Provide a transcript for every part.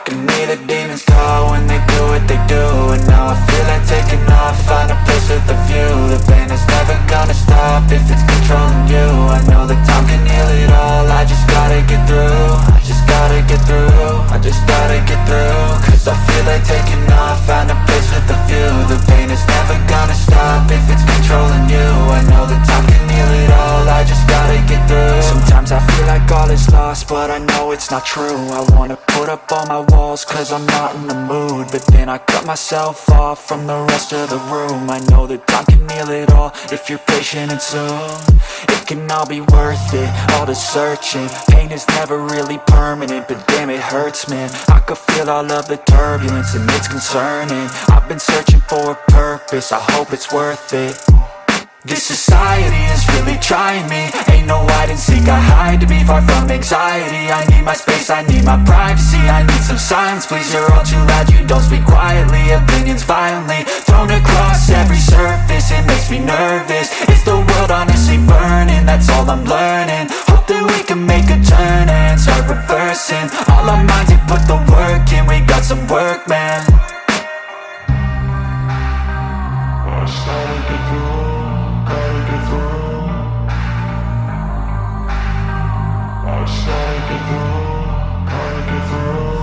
can hear the demons call when they do what they do. And now I feel like taking off, find a place with a view. The pain is never gonna stop if it's controlling you. I know that time can heal it all, I just gotta get through. I just gotta get through, I just gotta get through. Cause I feel like taking off, find a place with a view. The pain is never gonna stop if it's controlling you. I know that time can heal it all, I just gotta get through. Sometimes I feel like all is lost, but I know it's not true. I wanna put up all my walls cause I'm not in the mood, but then I cut myself off from the rest of the room. I know that time can heal it all if you're patient and soon it can all be worth it, all the searching. Pain is never really permanent, but damn it hurts, man. I could feel all of the turbulence and it's concerning. I've been searching for a purpose, I hope it's worth it. This society is really trying me. Ain't no hide and seek, I hide to be far from anxiety. I need my space, I need my privacy. I need some silence, please, you're all too loud. You don't speak quietly, opinions violently thrown across every surface. It makes me nervous, is the world honestly burning? That's all I'm learning. Hope that we can make a turn and start reversing. All our minds, they put the work in. We got some work, man. I started to grow.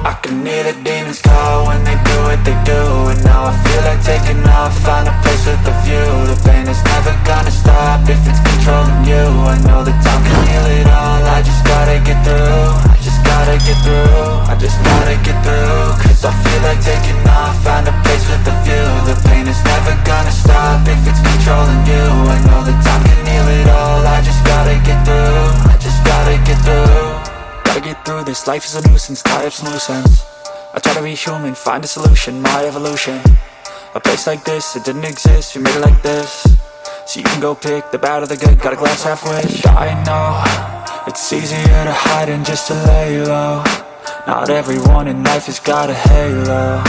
I can hear the demons call when they do what they do. And now I feel like taking off, find a place with a view. The pain is never gonna stop if it's controlling you. I know that time can heal it all, I just gotta get through. I just gotta get through, I just gotta get through. Cause I feel like taking off, find a place with a view. The pain is never gonna stop if it's controlling you. I know that time can heal it all, I just gotta get through. I just gotta get through. Gotta get through this, life is a nuisance, tie up some loose ends. I try to be human, find a solution, my evolution. A place like this, it didn't exist, we made it like this. So you can go pick the bad or the good, got a glass halfway. I know, it's easier to hide than just to lay low. Not everyone in life has got a halo.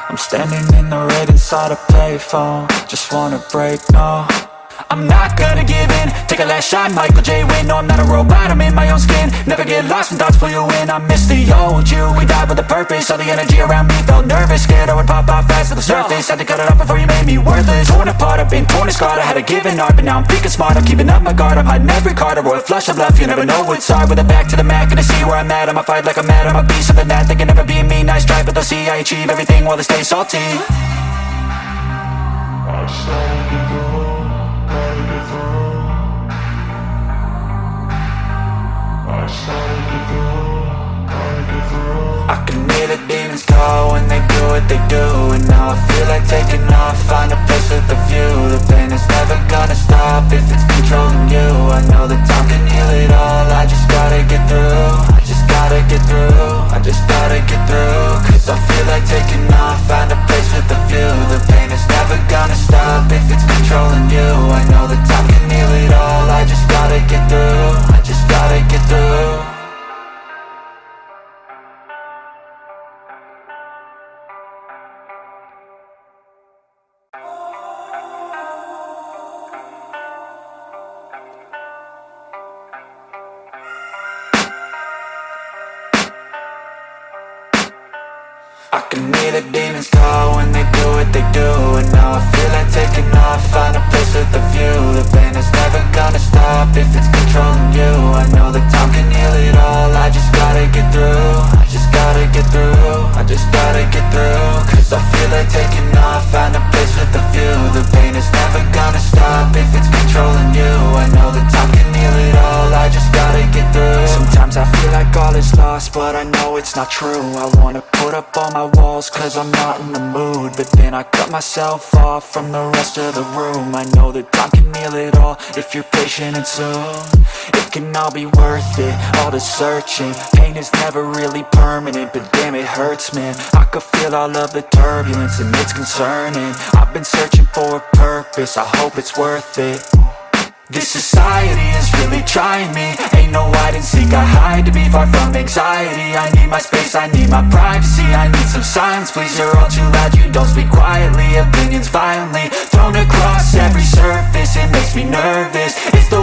I'm standing in the red inside a payphone. Just wanna break, no, I'm not gonna give in. Take a last shot, Michael J. Win. No, I'm not a robot, I'm in my own skin. Never get lost when thoughts pull you in. I miss the old you, we died with a purpose. All the energy around me felt nervous, scared I would pop off fast to the surface. Had to cut it off before you made me worthless. Torn apart, I've been torn and scarred. I had a given art, but now I'm thinking smart. I'm keeping up my guard, I'm hiding every card. A royal flush of left, you never know what's hard. With a back to the mat, gonna see where I'm at. I'ma fight like I'm mad, I'm a beast of the net. They can never be me, nice try, but they'll see I achieve everything while they stay salty. I started to grow. I can hear the demons call when they do what they do. And now I feel like taking off, find a place with a view. The pain is never gonna stop if it's controlling you. I know that time can heal it all, I just gotta get through. I just gotta get through, I just gotta get through. Cause I feel like taking off, find a place with a view. The pain is never gonna stop if it's controlling you. I know that time can heal it all, I just gotta get through. I just gotta get through. I can hear the demons call when they do what they do. And now I feel like taking off, find a place with a view. The pain is never gonna stop if it's controlling you. I know that time can heal it all, I just gotta get through. I just gotta get through, I just gotta get through. Cause I feel like taking off, find a place with a view. The pain is never gonna stop if it's controlling you. I know that time can heal it all, I just gotta get through. Sometimes I feel like all is lost, but I know it's not true. I wanna put up all my walls cause I'm not in the mood, but then I cut myself off from the rest of the room. I know that time can heal it all if you're patient and soon it can all be worth it, all the searching. Pain is never really permanent, but damn it hurts, man. I could feel all of the turbulence and it's concerning. I've been searching for a purpose, I hope it's worth it. This society is really trying me. Ain't no hide and seek, I hide to be far from anxiety. I need my space, I need my privacy. I need some silence, please, you're all too loud. You don't speak quietly, opinions violently thrown across every surface. It makes me nervous, is the